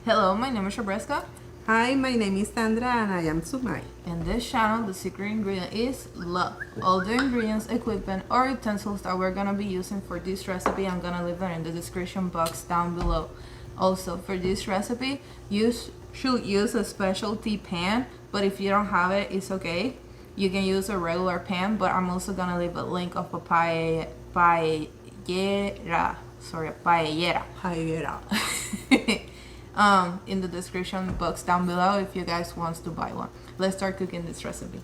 Hello, my name is Shabreska. Hi, my name is Sandra and I am Sumai. In this channel, the secret ingredient is love. All the ingredients, equipment, or utensils that we're gonna be using for this recipe, I'm gonna leave them in the description box down below. Also, for this recipe, you should use a specialty pan, but if you don't have it, it's okay. You can use a regular pan, but I'm also gonna leave a link of a paellera. In the description box down below if you guys want to buy one. Let's start cooking this recipe.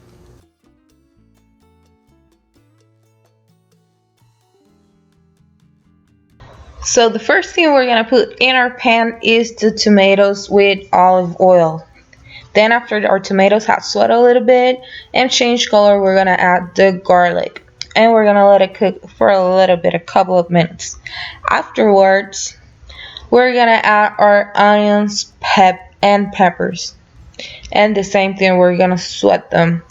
So the first thing we're gonna put in our pan is the tomatoes with olive oil. Then after our tomatoes have sweat a little bit and change color, we're gonna add the garlic and we're gonna let it cook for a little bit, a couple of minutes. Afterwards, we're gonna add our onions, and peppers. And the same thing, we're gonna sweat them.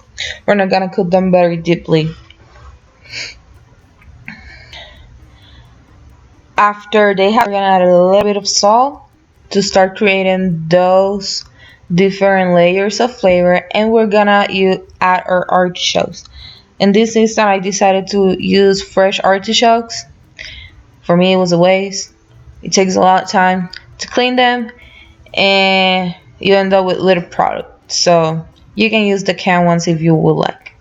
We're not gonna cook them very deeply. After they have, we're gonna add a little bit of salt to start creating those different layers of flavor. And we're gonna add our artichokes. In this instance, I decided to use fresh artichokes. For me, it was a waste. It takes a lot of time to clean them and you end up with little product. So you can use the canned ones if you would like.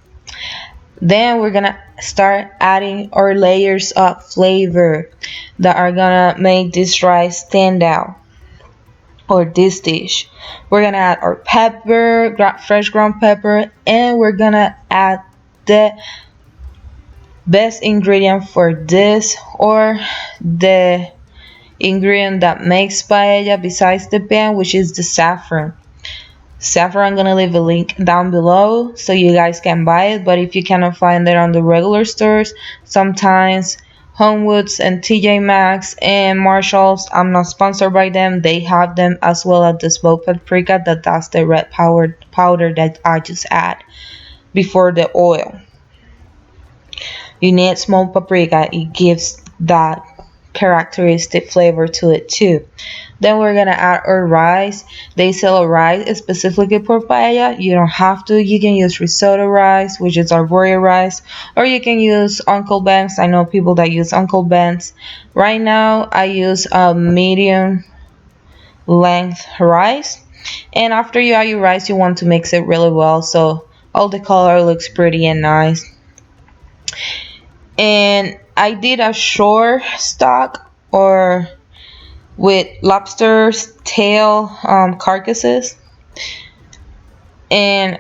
Then we're gonna start adding our layers of flavor that are gonna make this rice stand out, or this dish. We're gonna add our pepper, fresh ground pepper, and we're gonna add the best ingredient for this, or the ingredient that makes paella besides the pan, which is the saffron. Saffron, I'm gonna leave a link down below so you guys can buy it, but if you cannot find it on the regular stores, sometimes Homewoods and TJ Maxx and Marshalls, I'm not sponsored by them, they have them, as well as the smoked paprika, that's the red powder that I just add before the oil. You need smoked paprika, it gives that characteristic flavor to it too. Then we're gonna add our rice. They sell a rice specifically for paella. You don't have to. You can use risotto rice, which is arborio rice, or you can use Uncle Ben's. I know people that use Uncle Ben's. Right now, I use a medium length rice. And after you add your rice, you want to mix it really well so all the color looks pretty and nice. And I did a shore stock, or with lobster's tail carcasses, and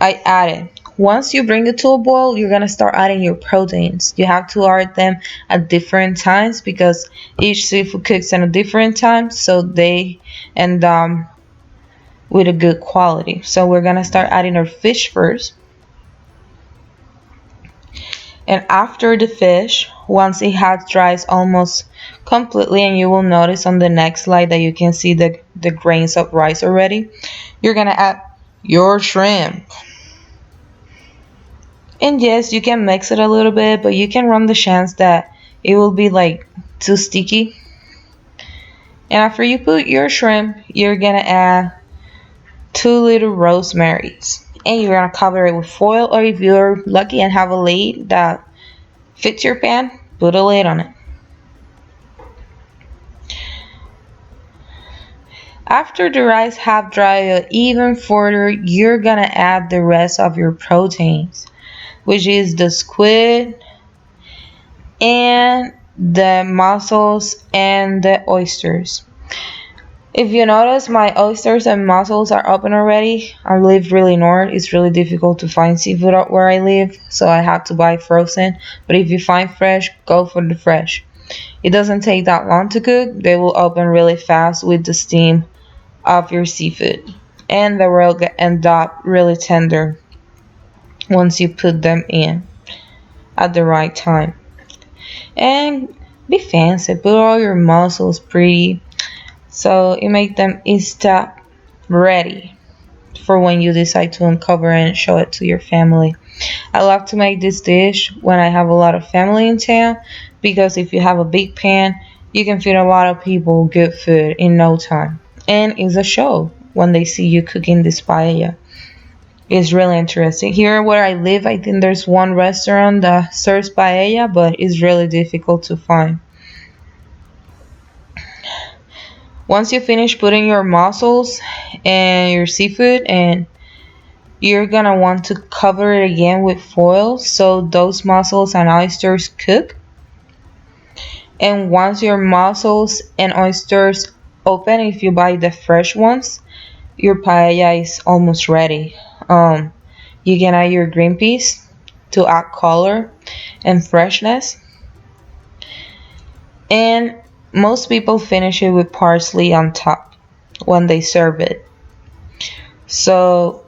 I added. Once you bring it to a boil, you're gonna start adding your proteins. You have to add them at different times because each seafood cooks at a different time, so they end with a good quality. So we're gonna start adding our fish first. And after the fish, once it has dried almost completely, and you will notice on the next slide that you can see the grains of rice already, you're gonna add your shrimp. And yes, you can mix it a little bit, but you can run the chance that it will be like too sticky. And after you put your shrimp, you're gonna add 2 little rosemaries. And you're gonna cover it with foil, or if you're lucky and have a lid that fits your pan, put a lid on it. After the rice have dried even further, you're gonna add the rest of your proteins, which is the squid and the mussels and the oysters. If you notice, my oysters and mussels are open already. I live really north. It's really difficult to find seafood out where I live, so I have to buy frozen. But if you find fresh, go for the fresh. It doesn't take that long to cook. They will open really fast with the steam of your seafood. And they will end up really tender once you put them in at the right time. And be fancy. Put all your mussels pretty, so you make them insta ready for when you decide to uncover and show it to your family. I love to make this dish when I have a lot of family in town because if you have a big pan, you can feed a lot of people good food in no time. And it's a show when they see you cooking this paella. It's really interesting. Here where I live, I think there's one restaurant that serves paella, but it's really difficult to find. Once you finish putting your mussels and your seafood, and you're gonna want to cover it again with foil so those mussels and oysters cook. And once your mussels and oysters open, if you buy the fresh ones, your paella is almost ready. Um, you can add your green peas to add color and freshness. And most people finish it with parsley on top when they serve it. So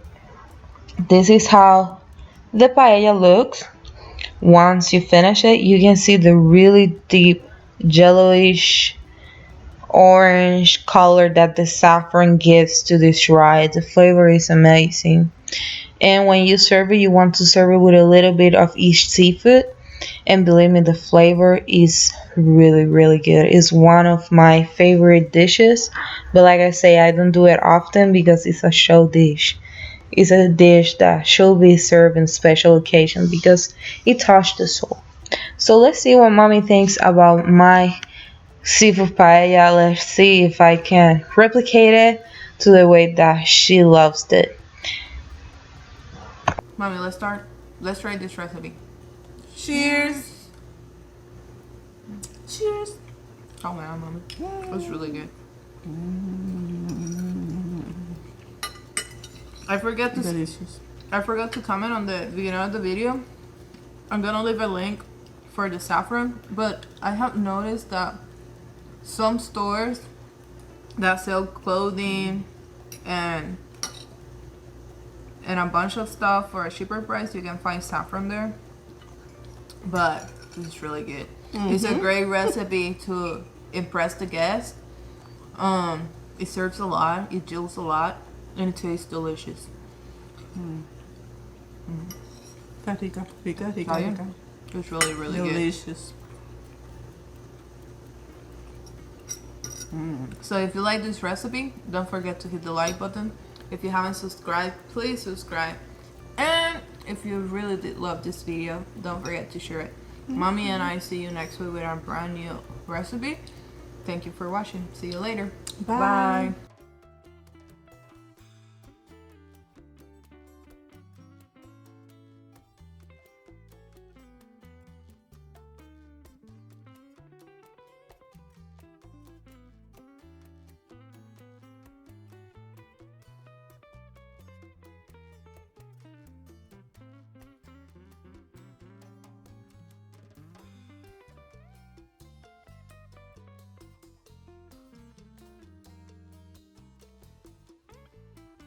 this is how the paella looks. Once you finish it, you can see the really deep yellowish orange color that the saffron gives to this rice. The flavor is amazing. And when you serve it, you want to serve it with a little bit of each seafood. And believe me, the flavor is really, really good. It's one of my favorite dishes. But like I say, I don't do it often because it's a show dish. It's a dish that should be served in special occasions because it touched the soul. So let's see what mommy thinks about my seafood paella. Let's see if I can replicate it to the way that she loves it. Mommy, let's start. Let's try this recipe. Cheers. Cheers. Oh man, mommy. It's really good. I forget to Delicious. I forgot to comment on the beginning of the video. I'm gonna leave a link for the saffron, but I have noticed that some stores that sell clothing and a bunch of stuff for a cheaper price, you can find saffron there. But it's really good. It's a great recipe to impress the guests. It serves a lot, it jills a lot, and it tastes delicious. Rica, rica, rica, Oh, yeah. rica. It's really, really good. Delicious. So if you like this recipe, don't forget to hit the like button. If you haven't subscribed, please subscribe. And if you really did love this video, don't forget to share it. Mommy and I see you next week with our brand new recipe. Thank you for watching. See you later. Bye. Bye.